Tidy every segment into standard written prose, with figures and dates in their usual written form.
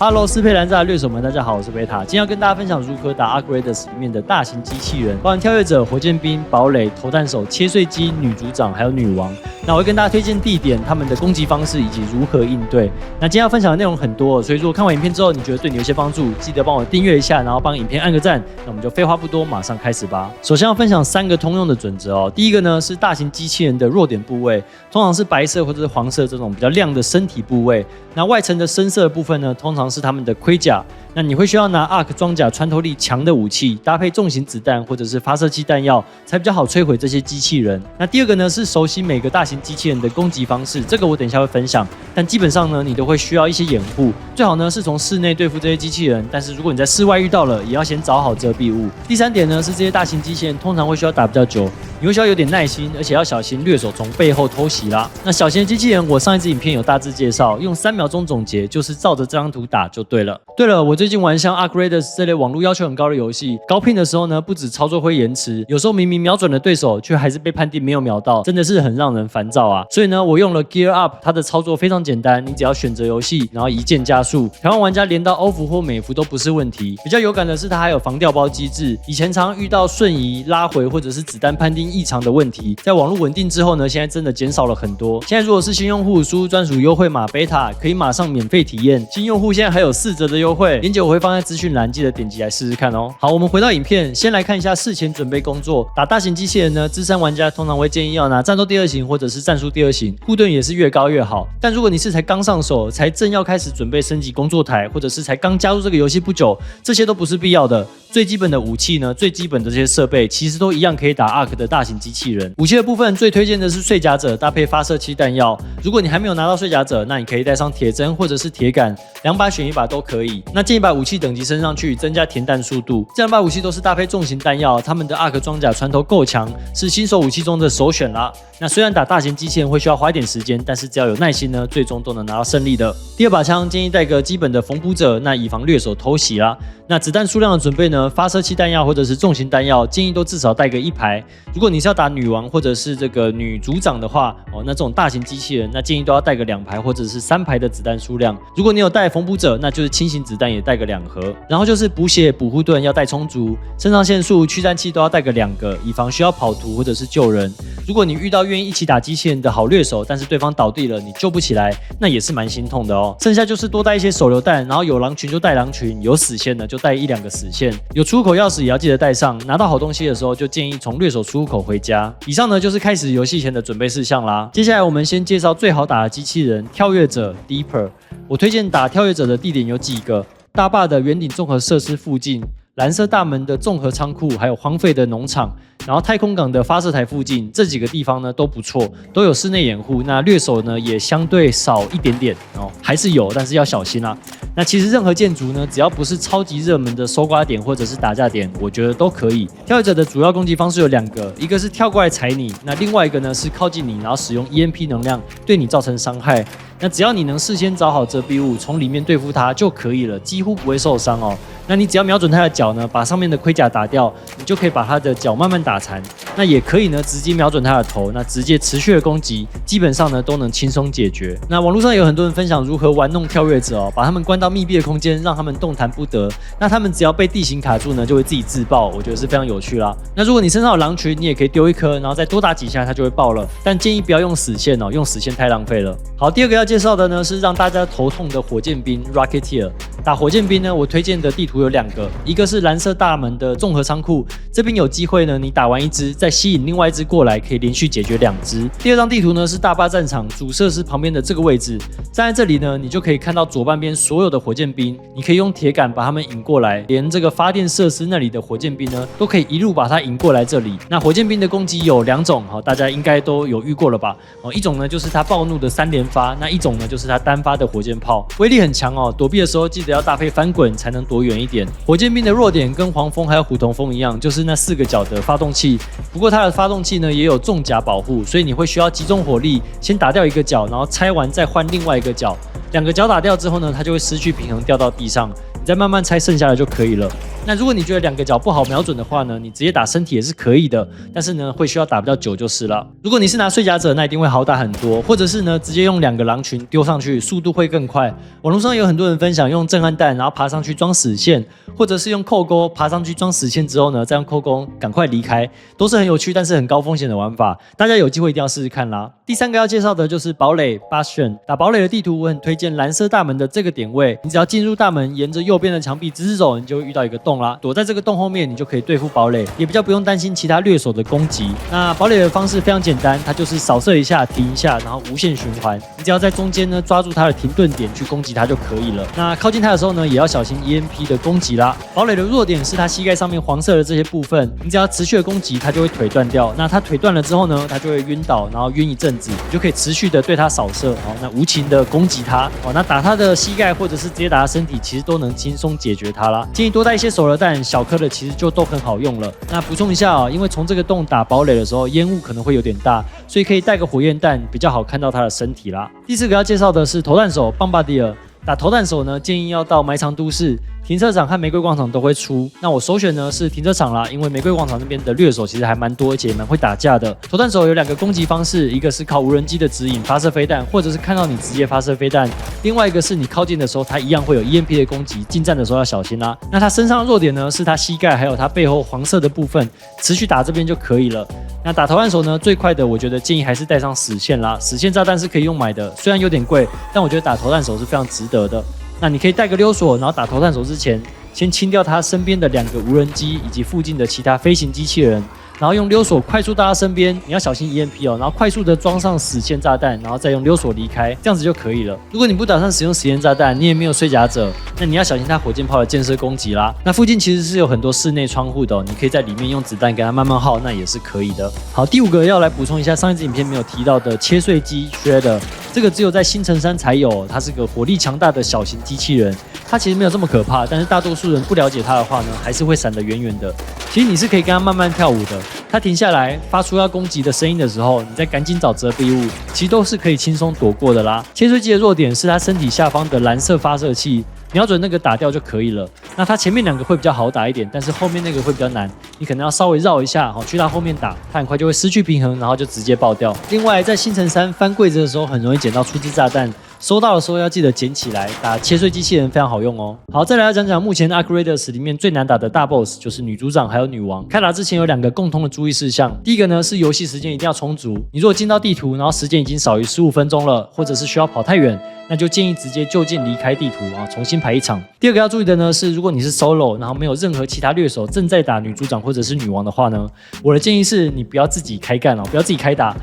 Hello， 斯佩兰扎的掠手们，大家好，我是贝塔。今天要跟大家分享如何打 Upgraders 里面的大型机器人，包含跳跃者、火箭兵、堡垒、投弹手、切碎机、女组长还有女王。那我会跟大家推荐地点、他们的攻击方式以及如何应对。那今天要分享的内容很多，所以如果看完影片之后你觉得对你有些帮助，记得帮我订阅一下，然后帮影片按个赞。那我们就废话不多，马上开始吧。首先要分享3个通用的准则哦。第一个呢是大型机器人的弱点部位，通常是白色或者是黄色这种比较亮的身体部位。那外层的深色的部分呢，通常是他们的盔甲。那你会需要拿 ARC 装甲穿透力强的武器，搭配重型子弹或者是发射器弹药，才比较好摧毁这些机器人。那第二个呢是熟悉每个大型机器人的攻击方式，这个我等一下会分享。但基本上呢，你都会需要一些掩护，最好呢是从室内对付这些机器人，但是如果你在室外遇到了，也要先找好遮蔽物。第3点呢是这些大型机器人通常会需要打比较久，你会需要有点耐心，而且要小心掠手从背后偷袭啦。那小型的机器人，我上一支影片有大致介绍，用3秒钟总结，就是照着这张图打就对了。对了，我最近玩像 Upgraders 这类网络要求很高的游戏，高ping的时候呢，不止操作会延迟，有时候明明瞄准了对手，却还是被判定没有瞄到，真的是很让人烦躁啊。所以呢，我用了 Gear Up， 它的操作非常简单，你只要选择游戏，然后一键加速，台湾玩家连到欧服或美服都不是问题。比较有感的是它还有防掉包机制，以前常遇到瞬移、拉回或者是子弹判定异常的问题，在网络稳定之后呢，现在真的减少了很多。现在如果是新用户输入专属优惠码 Beta， 可以马上免费体验。新用户现在还有4折的优惠，链接我会放在资讯栏，记得点击来试试看哦。好，我们回到影片，先来看一下事前准备工作。打大型机器人呢，资深玩家通常会建议要拿战斗第2型或者是战术第2型，护盾也是越高越好。但如果你是才刚上手，才正要开始准备升级工作台，或者是才刚加入这个游戏不久，这些都不是必要的。最基本的武器呢，最基本的这些设备，其实都一样可以打 ARC 的大型机器人。武器的部分最推荐的是碎甲者搭配发射器弹药。如果你还没有拿到碎甲者，那你可以带上铁针或者是铁杆，2把选1把都可以。那建议把武器等级升上去，增加填弹速度。这2把武器都是搭配重型弹药，他们的 ARC 装甲穿透够强，是新手武器中的首选啦。那虽然打大型机器人会需要花一点时间，但是只要有耐心呢，最终都能拿到胜利的。第2把枪建议带个基本的缝补者，那以防掠手偷袭啦。那子弹数量的准备呢，发射器弹药或者是重型弹药，建议都至少带个1排。如果你是要打女王或者是这个女组长的话，那这种大型机器人，那建议都要带个2排或者是3排的子弹数量。如果你有带缝补者，那就是轻型子弹也带个2盒。然后就是补血、补护盾要带充足，肾上腺素、驱散器都要带个2个，以防需要跑图或者是救人。如果你遇到愿意一起打机器人的好掠手，但是对方倒地了，你救不起来，那也是蛮心痛的哦。剩下就是多带一些手榴弹，然后有狼群就带狼群，有死线的就带1-2个死线，有出口钥匙也要记得带上。拿到好东西的时候，就建议从掠手出入口回家。以上呢就是开始游戏前的准备事项啦。接下来我们先介绍最好打的机器人跳跃者 Deeper。我推荐打跳跃者的地点有几个：大坝的圆顶综合设施附近，蓝色大门的综合仓库，还有荒废的农场，然后太空港的发射台附近，这几个地方呢都不错，都有室内掩护。那掠手呢也相对少一点点哦，还是有，但是要小心啦。那其实任何建筑呢，只要不是超级热门的搜刮点或者是打架点，我觉得都可以。跳跃者的主要攻击方式有2个，一个是跳过来踩你，那另外一个呢是靠近你，然后使用 EMP 能量对你造成伤害。那只要你能事先找好遮蔽物，从里面对付它就可以了，几乎不会受伤哦。那你只要瞄准它的脚呢，把上面的盔甲打掉，你就可以把它的脚慢慢打残。那也可以呢，直接瞄准它的头，那直接持续的攻击，基本上呢都能轻松解决。那网络上有很多人分享如何玩弄跳跃者哦，把他们关到密闭的空间，让他们动弹不得。那他们只要被地形卡住呢，就会自己自爆，我觉得是非常有趣啦。那如果你身上有狼群，你也可以丢1颗，然后再多打几下，它就会爆了。但建议不要用死线哦，用死线太浪费了。好，第2个要介绍的呢是让大家头痛的火箭兵 Rocketeer。打火箭兵呢，我推荐的地图有2个，一个是蓝色大门的综合仓库，这边有机会呢，你打完1只，再吸引另外1只过来，可以连续解决2只。第2张地图呢是大坝战场主设施旁边的这个位置，站在这里呢，你就可以看到左半边所有的火箭兵，你可以用铁杆把他们引过来，连这个发电设施那里的火箭兵呢，都可以一路把它引过来这里。那火箭兵的攻击有2种，大家应该都有遇过了吧？一种呢就是它暴怒的3连发，那一种呢就是它单发的火箭炮，威力很强哦。躲避的时候记得要搭配翻滚才能躲远一点。火箭兵的弱点跟黄蜂还有虎头蜂一样，就是那4个角的发动器。不过它的发动器呢也有重甲保护，所以你会需要集中火力，先打掉1个角，然后拆完再换另外1个角。2个角打掉之后呢，它就会失去平衡掉到地上，你再慢慢拆剩下的就可以了。那如果你觉得两个角不好瞄准的话呢，你直接打身体也是可以的，但是呢会需要打比较久就是了。如果你是拿碎甲者，那一定会好打很多，或者是呢直接用2个狼群丢上去，速度会更快。网络上有很多人分享用震撼弹，然后爬上去装死线，或者是用扣钩爬上去装死线之后呢，再用扣钩赶快离开，都是很有趣但是很高风险的玩法，大家有机会一定要试试看啦。第3个要介绍的就是堡垒 Bastion。打堡垒的地图，我很推荐蓝色大门的这个点位，你只要进入大门，沿着右边的墙壁直直走，你就会遇到一个洞啦。躲在这个洞后面，你就可以对付堡垒，也比较不用担心其他掠手的攻击。那堡垒的方式非常简单，它就是扫射一下，停一下，然后无限循环。你只要在中间呢抓住它的停顿点去攻击它就可以了。那靠近它的时候呢，也要小心 EMP 的攻击啦。堡垒的弱点是它膝盖上面黄色的这些部分，你只要持续的攻击，它就会腿断掉。那它腿断了之后呢，它就会晕倒，然后晕一阵子，你就可以持续的对它扫射，那无情的攻击它，那打它的膝盖或者是直接打它身体，其实都能轻松解决它啦。建议多带一些手榴弹，小颗的其实就都很好用了。那补充一下因为从这个洞打堡垒的时候，烟雾可能会有点大，所以可以带个火焰弹，比较好看到它的身体啦。第4个要介绍的是投弹手 Bombardier。打投弹手呢，建议要到埋藏都市。停车场和玫瑰广场都会出，那我首选呢是停车场啦，因为玫瑰广场那边的掠手其实还蛮多，而且也蛮会打架的。投弹手有2个攻击方式，一个是靠无人机的指引发射飞弹，或者是看到你直接发射飞弹；另外一个是你靠近的时候，它一样会有 EMP 的攻击，近战的时候要小心啦。那它身上的弱点呢是它膝盖还有它背后黄色的部分，持续打这边就可以了。那打投弹手呢，最快的我觉得建议还是带上死线啦，死线炸弹是可以用买的，虽然有点贵，但我觉得打投弹手是非常值得的。那你可以带个溜索，然后打投弹手之前，先清掉他身边的2个无人机以及附近的其他飞行机器人，然后用溜索快速到他身边，你要小心 EMP 然后快速的装上死线炸弹，然后再用溜索离开，这样子就可以了。如果你不打算使用死线炸弹，你也没有碎甲者，那你要小心他火箭炮的箭射攻击啦。那附近其实是有很多室内窗户的你可以在里面用子弹给它慢慢耗，那也是可以的。好，第5个要来补充一下上一支影片没有提到的切碎机 Shredder。这个只有在星辰山才有，它是个火力强大的小型机器人，它其实没有这么可怕，但是大多数人不了解它的话呢，还是会闪得远远的。其实你是可以跟它慢慢跳舞的，它停下来发出要攻击的声音的时候，你再赶紧找遮蔽物，其实都是可以轻松躲过的啦。切碎机的弱点是它身体下方的蓝色发射器，瞄准那个打掉就可以了。那它前面2个会比较好打一点，但是后面那个会比较难，你可能要稍微绕一下，去它后面打，它很快就会失去平衡，然后就直接爆掉。另外，在星辰山翻柜子的时候，很容易捡到初级炸弹，收到的时候要记得捡起来，打切碎机器人非常好用哦。好，再来要讲讲目前 Arc Raiders 里面最难打的大 BOSS， 就是女组长还有女王。开打之前有2个共同的注意事项，第一个呢是游戏时间一定要充足，你如果进到地图，然后时间已经少于15分钟了，或者是需要跑太远，那就建议直接就近离开地图重新排一场。第2个要注意的呢是，如果你是 solo， 然后没有任何其他掠手正在打女组长或者是女王的话呢，我的建议是你不要自己开干不要自己开打。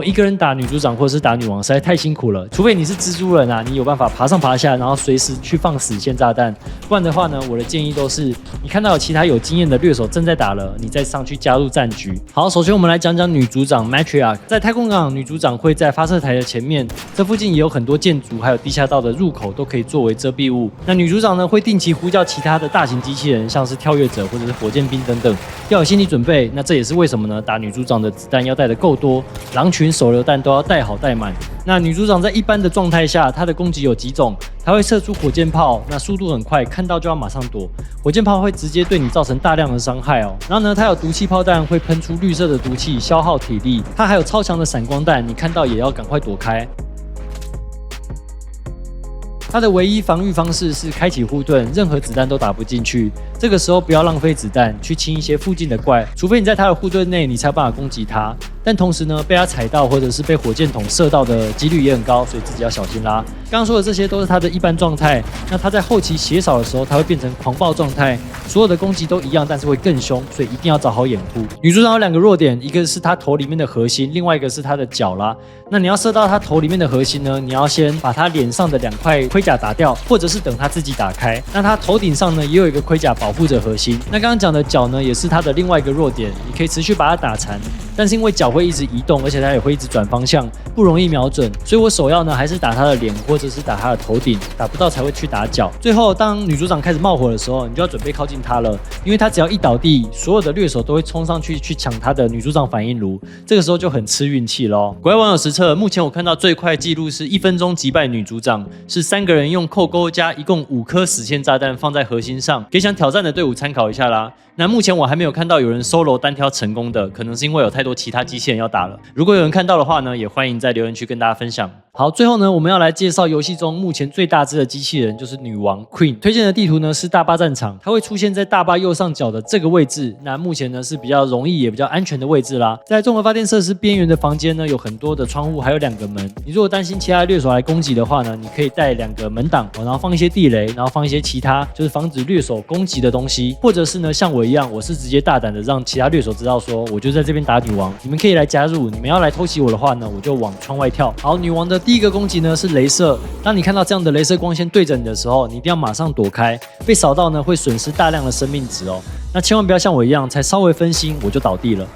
一个人打女组长或者是打女王实在太辛苦了，除非你是蜘蛛人你有办法爬上爬下，然后随时去放死线炸弹，不然的话呢，我的建议都是你看到有其他有经验的掠手正在打了，你再上去加入战局。好，首先我们来讲讲女组长 Matriarch。在太空港，女组长会在发射台的前面，这附近也有很多建筑，还有地下道的入口都可以作为遮蔽物。那女组长呢会定期呼叫其他的大型机器人，像是跳跃者或者是火箭兵等等，要有心理准备。那这也是为什么呢？打女组长的子弹要带的够多，狼群手榴弹都要带好带满。那女组长在一般的状态下，她的攻击有几种，她会射出火箭炮，那速度很快，看到就要马上躲。火箭炮会直接对你造成大量的伤害然后呢，它有毒气炮弹，会喷出绿色的毒气，消耗体力。它还有超强的闪光弹，你看到也要赶快躲开。它的唯一防御方式是开启护盾，任何子弹都打不进去。这个时候不要浪费子弹，去清一些附近的怪，除非你在它的护盾内，你才有办法攻击它。但同时呢，被它踩到或者是被火箭筒射到的几率也很高，所以自己要小心啦。刚刚说的这些都是它的一般状态，那它在后期血少的时候，它会变成狂暴状态，所有的攻击都一样，但是会更凶，所以一定要找好掩护。女组长有2个弱点，一个是她头里面的核心，另外一个是她的脚啦。那你要射到她头里面的核心呢，你要先把她脸上的2块盔甲打掉，或者是等她自己打开。那她头顶上呢也有一个盔甲保护着核心。那刚刚讲的脚呢，也是她的另外一个弱点，你可以持续把它打残，但是因为脚会一直移动，而且它也会一直转方向，不容易瞄准。所以我首要呢还是打他的脸或者是打他的头顶，打不到才会去打脚。最后当女组长开始冒火的时候，你就要准备靠近他了，因为他只要一倒地，所有的掠手都会冲上去抢他的女组长反应炉，这个时候就很吃运气咯。国外网友实测，目前我看到最快纪录是1分钟击败女组长，是3个人用扣钩加一共5颗死线炸弹放在核心上，给想挑战的队伍参考一下啦。那目前我还没有看到有人 solo 单挑成功的，可能是因为有太多其他机器人要打了。如果有人看到的话呢，也欢迎在留言区跟大家分享。好，最后呢，我们要来介绍游戏中目前最大只的机器人，就是女王 Queen。推荐的地图呢是大巴战场，它会出现在大巴右上角的这个位置。那目前呢是比较容易也比较安全的位置啦。在综合发电设施边缘的房间呢，有很多的窗户，还有2个门。你如果担心其他掠手来攻击的话呢，你可以带2个门挡，然后放一些地雷，然后放一些其他就是防止掠手攻击的东西。或者是呢，像我一样，我是直接大胆的让其他掠手知道说，我就在这边打女王，你们可以来加入。你们要来偷袭我的话呢，我就往窗外跳。好，女王的第一个攻击呢是雷射。当你看到这样的雷射光线对着你的时候，你一定要马上躲开，被扫到呢会损失大量的生命值哦。那千万不要像我一样，才稍微分心我就倒地了。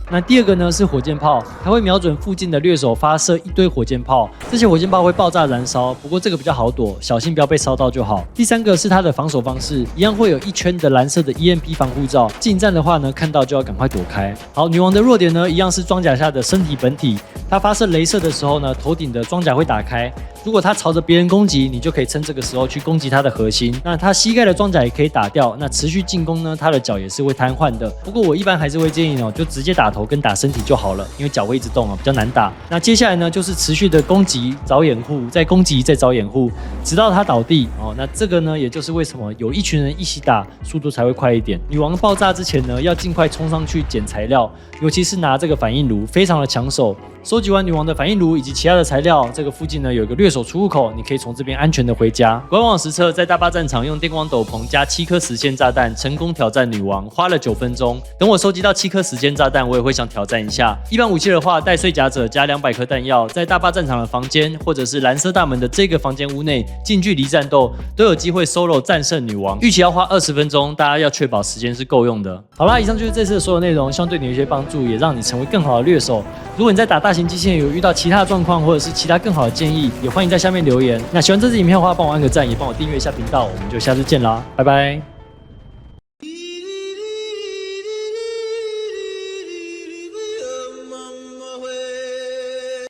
那第二个呢是火箭炮，它会瞄准附近的掠手发射一堆火箭炮，这些火箭炮会爆炸燃烧，不过这个比较好躲，小心不要被烧到就好。第三个是它的防守方式，一样会有一圈的蓝色的 EMP 防护罩，近战的话呢看到就要赶快躲开。好，女王的弱点呢一样是装甲下的身体本体，它发射雷射的时候呢，头顶的装甲会打开。如果他朝着别人攻击，你就可以趁这个时候去攻击他的核心。那他膝盖的装甲也可以打掉。那持续进攻呢，他的脚也是会瘫痪的。不过我一般还是会建议就直接打头跟打身体就好了，因为脚会一直动比较难打。那接下来呢，就是持续的攻击找掩护，再攻击再找掩护，直到他倒地那这个呢，也就是为什么有一群人一起打，速度才会快一点。女王爆炸之前呢，要尽快冲上去捡材料，尤其是拿这个反应炉，非常的抢手。收集完女王的反应炉以及其他的材料，这个附近呢有一个掠手出入口，你可以从这边安全的回家。官网实测，在大巴战场用电光斗篷加7颗死线炸弹成功挑战女王，花了9分钟。等我收集到7颗死线炸弹，我也会想挑战一下。一般武器的话，带碎甲者加200颗弹药，在大巴战场的房间或者是蓝色大门的这个房间屋内近距离战斗，都有机会 solo 战胜女王。预期要花20分钟，大家要确保时间是够用的。好啦，以上就是这次的所有内容，希望对你有一些帮助，也让你成为更好的掠手。如果你在打大型机器人有遇到其他的状况，或者是其他更好的建议，也欢迎在下面留言。那喜欢这支影片的话，帮我按个赞，也帮我订阅一下频道。我们就下次见啦，拜拜。